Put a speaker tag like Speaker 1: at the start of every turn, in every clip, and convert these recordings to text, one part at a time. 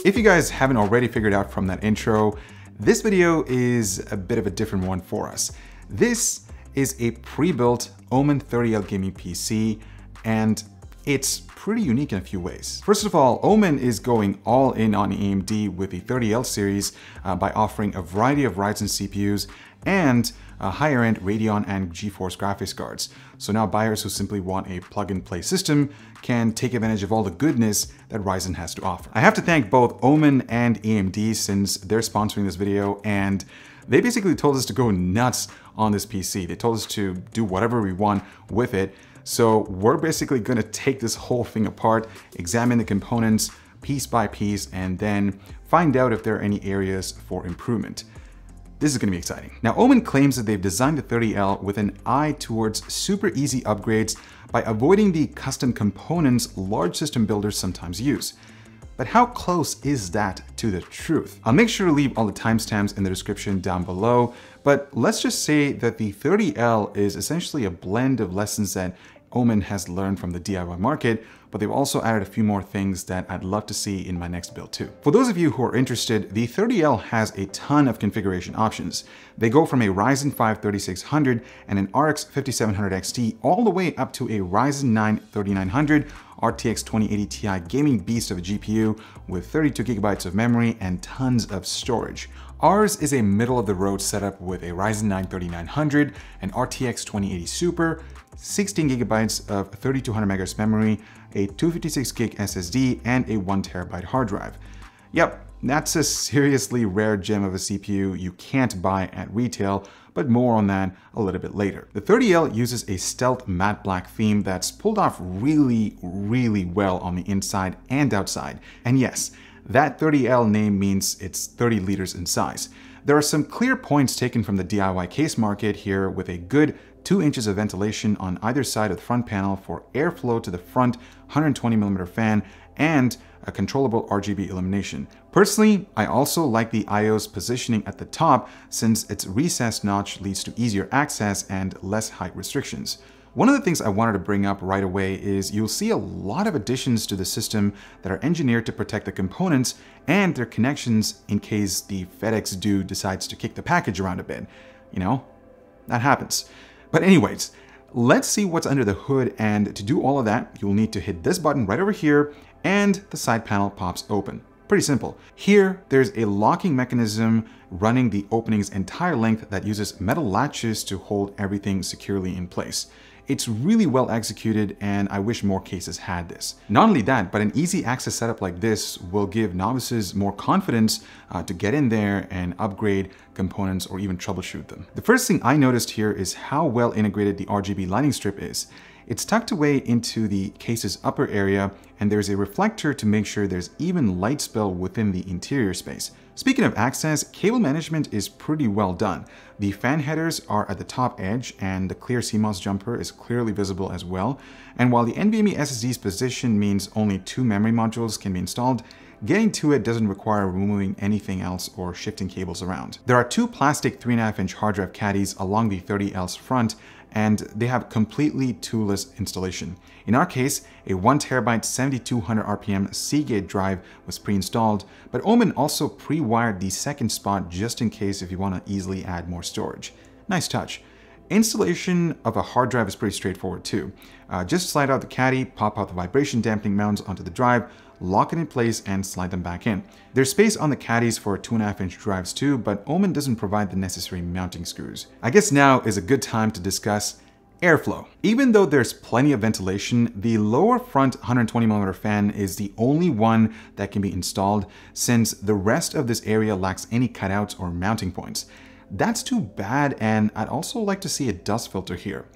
Speaker 1: If you guys haven't already figured out from that intro, this video is a bit of a different one for us. This is a pre-built Omen 30L gaming PC, and it's pretty unique in a few ways. First of all, Omen is going all in on AMD with the 30L series by offering a variety of Ryzen CPUs and higher-end Radeon and GeForce graphics cards. So now buyers who simply want a plug-and-play system can take advantage of all the goodness that Ryzen has to offer. I have to thank both Omen and AMD since they're sponsoring this video, and they basically told us to go nuts on this PC. They told us to do whatever we want with it. So we're basically gonna take this whole thing apart, examine the components piece by piece, and then find out if there are any areas for improvement. This is gonna be exciting. Now, Omen claims that they've designed the 30L with an eye towards super easy upgrades by avoiding the custom components large system builders sometimes use. But how close is that to the truth? I'll make sure to leave all the timestamps in the description down below, but let's just say that the 30L is essentially a blend of lessons that Omen has learned from the DIY market, but they've also added a few more things that I'd love to see in my next build too. For those of you who are interested, the 30L has a ton of configuration options. They go from a Ryzen 5 3600 and an RX 5700 XT all the way up to a Ryzen 9 3900 RTX 2080 Ti gaming beast of a GPU with 32 GB of memory and tons of storage. Ours is a middle-of-the-road setup with a Ryzen 9 3900, an RTX 2080 Super, 16 GB of 3200 MHz memory, a 256 gig SSD, and a 1 TB hard drive. Yep, that's a seriously rare gem of a CPU you can't buy at retail, but more on that a little bit later. The 30L uses a stealth matte black theme that's pulled off really well on the inside and outside. And yes, that 30L name means it's 30 liters in size. There are some clear points taken from the DIY case market here, with a good 2 inches of ventilation on either side of the front panel for airflow to the front 120mm fan and a controllable RGB illumination. Personally, I also like the IO's positioning at the top since its recessed notch leads to easier access and less height restrictions. One of the things I wanted to bring up right away is you'll see a lot of additions to the system that are engineered to protect the components and their connections in case the FedEx dude decides to kick the package around a bit. You know, that happens. But anyways, let's see what's under the hood, and to do all of that, you'll need to hit this button right over here and the side panel pops open. Pretty simple. Here, there's a locking mechanism running the opening's entire length that uses metal latches to hold everything securely in place. It's really well executed, and I wish more cases had this. Not only that, but an easy access setup like this will give novices more confidence to get in there and upgrade components or even troubleshoot them. The first thing I noticed here is how well integrated the RGB lighting strip is. It's tucked away into the case's upper area, and there's a reflector to make sure there's even light spill within the interior space. Speaking of access, cable management is pretty well done. The fan headers are at the top edge, and the clear CMOS jumper is clearly visible as well. And while the NVMe SSD's position means only 2 memory modules can be installed, getting to it doesn't require removing anything else or shifting cables around. There are 2 plastic 3.5-inch hard drive caddies along the 30L's front, and they have completely toolless installation. In our case, a 1 TB 7200 RPM Seagate drive was pre-installed, but Omen also pre-wired the second spot just in case if you want to easily add more storage. Nice touch. Installation of a hard drive is pretty straightforward too. Just slide out the caddy, pop out the vibration dampening mounts onto the drive, lock it in place, and slide them back in. There's space on the caddies for 2.5-inch drives too, but Omen doesn't provide the necessary mounting screws. I guess now is a good time to discuss airflow. Even though there's plenty of ventilation, the lower front 120mm fan is the only one that can be installed since the rest of this area lacks any cutouts or mounting points. That's too bad, and I'd also like to see a dust filter here.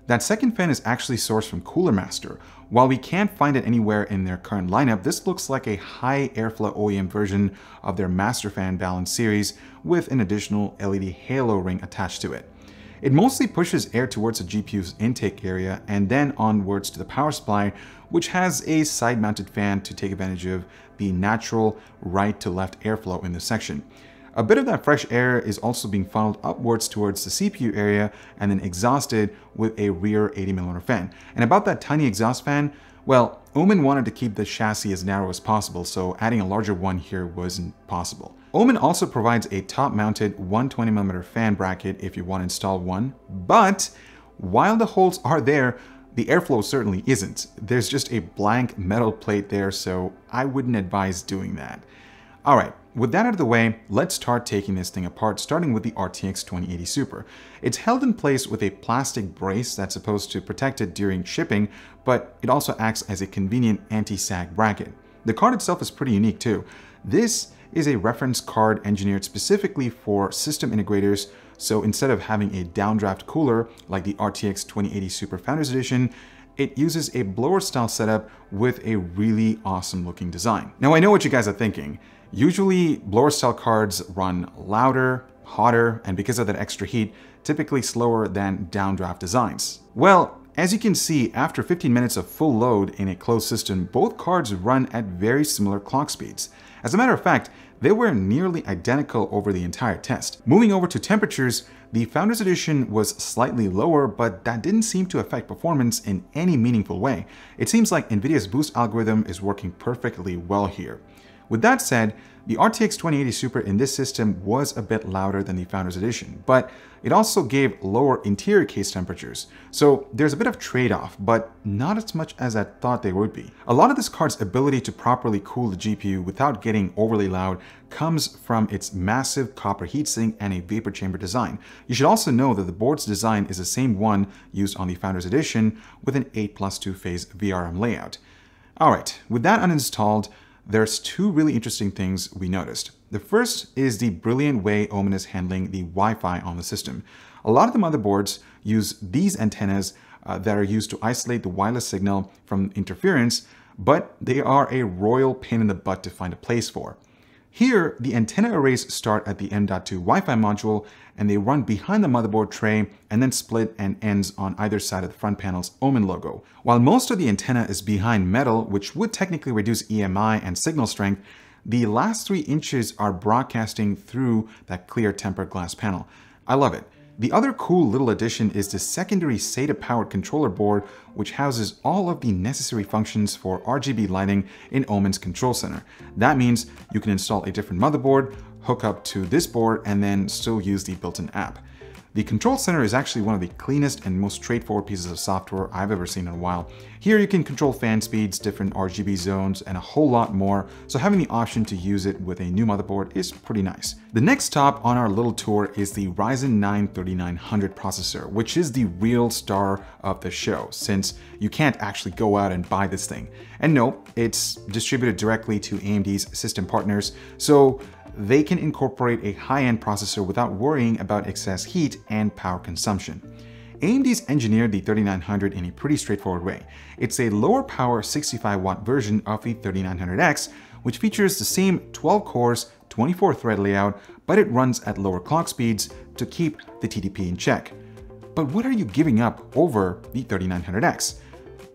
Speaker 1: That second fan is actually sourced from Cooler Master. While we can't find it anywhere in their current lineup, this looks like a high airflow OEM version of their Master Fan Balance series with an additional LED halo ring attached to it. It mostly pushes air towards the GPU's intake area and then onwards to the power supply, which has a side-mounted fan to take advantage of the natural right to left airflow in this section. A bit of that fresh air is also being funneled upwards towards the CPU area and then exhausted with a rear 80mm fan. And about that tiny exhaust fan, Well, Omen wanted to keep the chassis as narrow as possible, so adding a larger one here wasn't possible. Omen also provides a top-mounted 120mm fan bracket if you want to install one, but while the holes are there, the airflow certainly isn't. There's just a blank metal plate there, so I wouldn't advise doing that. Alright, with that out of the way, let's start taking this thing apart, starting with the RTX 2080 Super. It's held in place with a plastic brace that's supposed to protect it during shipping, but it also acts as a convenient anti-sag bracket. The card itself is pretty unique too. This is a reference card engineered specifically for system integrators, so instead of having a downdraft cooler like the RTX 2080 Super Founders Edition, it uses a blower style setup with a really awesome looking design. Now I know what you guys are thinking. Usually blower style cards run louder, hotter, and because of that extra heat, typically slower than downdraft designs. Well, as you can see, after 15 minutes of full load in a closed system, both cards run at very similar clock speeds. As a matter of fact, they were nearly identical over the entire test. Moving over to temperatures, the Founders Edition was slightly lower, but that didn't seem to affect performance in any meaningful way. It seems like NVIDIA's boost algorithm is working perfectly well here. With that said, the RTX 2080 Super in this system was a bit louder than the Founders Edition, but it also gave lower interior case temperatures. So there's a bit of trade-off, but not as much as I thought they would be. A lot of this card's ability to properly cool the GPU without getting overly loud comes from its massive copper heatsink and a vapor chamber design. You should also know that the board's design is the same one used on the Founders Edition with an 8+2 phase VRM layout. Alright, with that uninstalled, there's two really interesting things we noticed. The first is the brilliant way Omen is handling the Wi-Fi on the system. A lot of the motherboards use these antennas that are used to isolate the wireless signal from interference, but they are a royal pain in the butt to find a place for. Here, the antenna arrays start at the M.2 Wi-Fi module and they run behind the motherboard tray and then split and ends on either side of the front panel's Omen logo. While most of the antenna is behind metal, which would technically reduce EMI and signal strength, the last 3 inches are broadcasting through that clear tempered glass panel. I love it. The other cool little addition is the secondary SATA-powered controller board, which houses all of the necessary functions for RGB lighting in Omen's control center. That means you can install a different motherboard, hook up to this board, and then still use the built-in app. The control center is actually one of the cleanest and most straightforward pieces of software I've ever seen in a while. Here you can control fan speeds, different RGB zones, and a whole lot more, so having the option to use it with a new motherboard is pretty nice. The next stop on our little tour is the Ryzen 9 3900 processor, which is the real star of the show, since you can't actually go out and buy this thing. And no, it's distributed directly to AMD's system partners, so they can incorporate a high-end processor without worrying about excess heat and power consumption. AMD's engineered the 3900 in a pretty straightforward way. It's a lower power 65-watt version of the 3900X, which features the same 12 cores, 24 thread layout, but it runs at lower clock speeds to keep the TDP in check. But what are you giving up over the 3900X?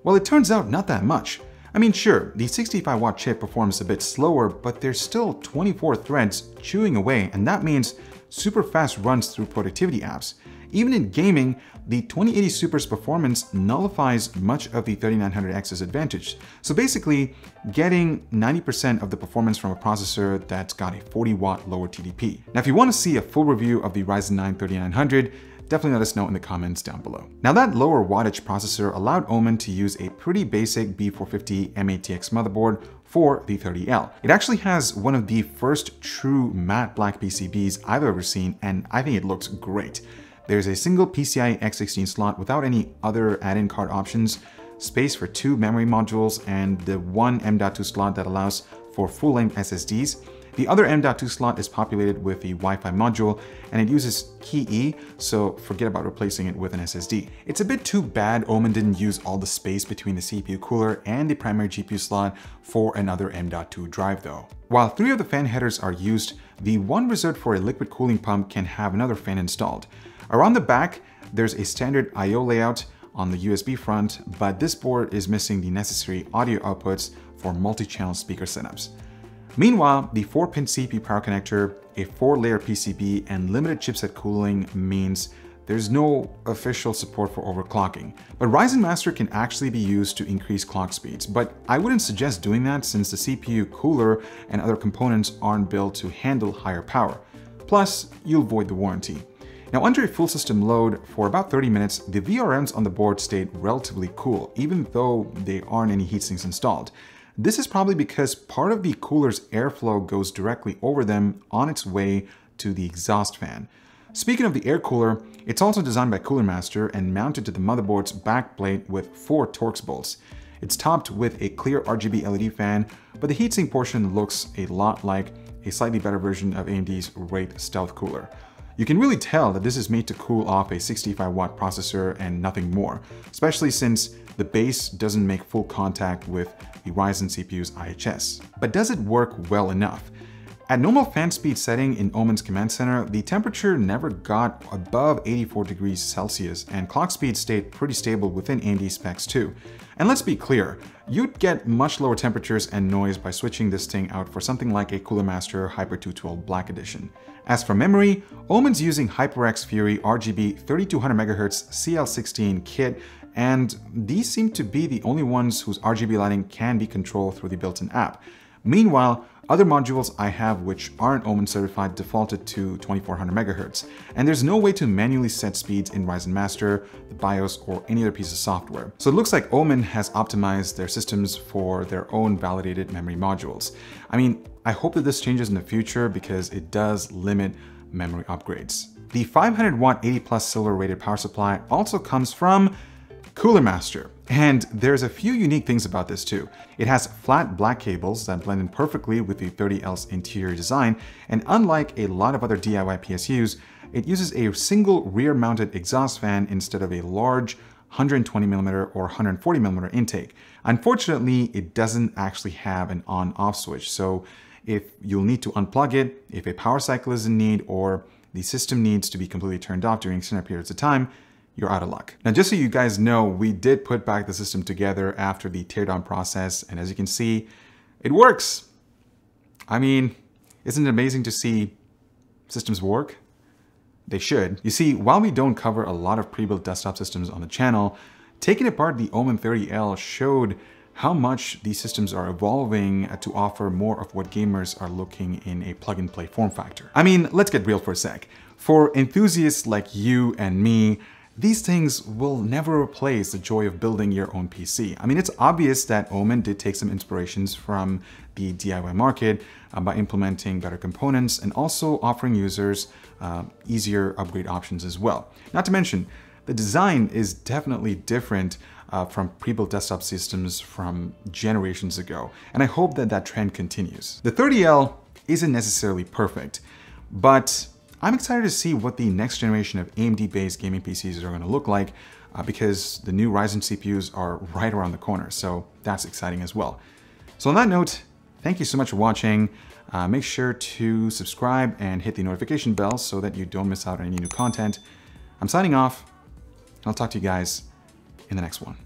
Speaker 1: Well, it turns out not that much. I mean, sure, the 65-watt chip performs a bit slower, but there's still 24 threads chewing away, and that means super fast runs through productivity apps. Even in gaming, the 2080 Super's performance nullifies much of the 3900X's advantage. So basically, getting 90% of the performance from a processor that's got a 40-watt lower TDP. Now, if you want to see a full review of the Ryzen 9 3900, definitely let us know in the comments down below. Now, that lower wattage processor allowed Omen to use a pretty basic B450 M-ATX motherboard for the 30L. It actually has one of the first true matte black PCBs I've ever seen, and I think it looks great. There's a single PCIe X16 slot without any other add-in card options, space for 2 memory modules, and the one M.2 slot that allows for full-length SSDs. The other M.2 slot is populated with the Wi-Fi module, and it uses Key E, so forget about replacing it with an SSD. It's a bit too bad Omen didn't use all the space between the CPU cooler and the primary GPU slot for another M.2 drive though. While 3 of the fan headers are used, the one reserved for a liquid cooling pump can have another fan installed. Around the back, there's a standard I/O layout on the USB front, but this board is missing the necessary audio outputs for multi-channel speaker setups. Meanwhile, the 4-pin CPU power connector, a 4-layer PCB, and limited chipset cooling means there's no official support for overclocking. But Ryzen Master can actually be used to increase clock speeds, but I wouldn't suggest doing that since the CPU cooler and other components aren't built to handle higher power. Plus, you'll void the warranty. Now, under a full system load for about 30 minutes, the VRMs on the board stayed relatively cool, even though there aren't any heatsinks installed. This is probably because part of the cooler's airflow goes directly over them on its way to the exhaust fan. Speaking of the air cooler, it's also designed by Cooler Master and mounted to the motherboard's backplate with 4 Torx bolts. It's topped with a clear RGB LED fan, but the heatsink portion looks a lot like a slightly better version of AMD's Wraith Stealth Cooler. You can really tell that this is made to cool off a 65-watt processor and nothing more, especially since the base doesn't make full contact with the Ryzen CPU's IHS. But does it work well enough? At normal fan speed setting in Omen's command center, the temperature never got above 84 degrees Celsius and clock speed stayed pretty stable within AMD specs too. And let's be clear, you'd get much lower temperatures and noise by switching this thing out for something like a Cooler Master Hyper 212 Black Edition. As for memory, Omen's using HyperX Fury RGB 3200 MHz CL16 kit, and these seem to be the only ones whose RGB lighting can be controlled through the built-in app. Meanwhile, other modules I have which aren't Omen certified defaulted to 2400 MHz, and there's no way to manually set speeds in Ryzen Master, the BIOS, or any other piece of software. So it looks like Omen has optimized their systems for their own validated memory modules. I mean, I hope that this changes in the future because it does limit memory upgrades. The 500 watt 80+ silver rated power supply also comes from Cooler Master. And there's a few unique things about this too. It has flat black cables that blend in perfectly with the 30L's interior design, and unlike a lot of other DIY PSUs, it uses a single rear-mounted exhaust fan instead of a large 120mm or 140mm intake. Unfortunately, it doesn't actually have an on-off switch, so if you'll need to unplug it, if a power cycle is in need, or the system needs to be completely turned off during extended periods of time, you're out of luck. Now, just so you guys know, we did put back the system together after the teardown process, and as you can see, it works. I mean, isn't it amazing to see systems work? They should. You see, while we don't cover a lot of pre-built desktop systems on the channel, taking apart the Omen 30L showed how much these systems are evolving to offer more of what gamers are looking in a plug-and-play form factor. I mean, let's get real for a sec. For enthusiasts like you and me, these things will never replace the joy of building your own PC. I mean, it's obvious that Omen did take some inspirations from the DIY market by implementing better components and also offering users easier upgrade options as well. Not to mention, the design is definitely different from pre-built desktop systems from generations ago, and I hope that that trend continues. The 30L isn't necessarily perfect, but I'm excited to see what the next generation of AMD-based gaming PCs are going to look like because the new Ryzen CPUs are right around the corner, so that's exciting as well. So on that note, thank you so much for watching. Make sure to subscribe and hit the notification bell so that you don't miss out on any new content. I'm signing off, and I'll talk to you guys in the next one.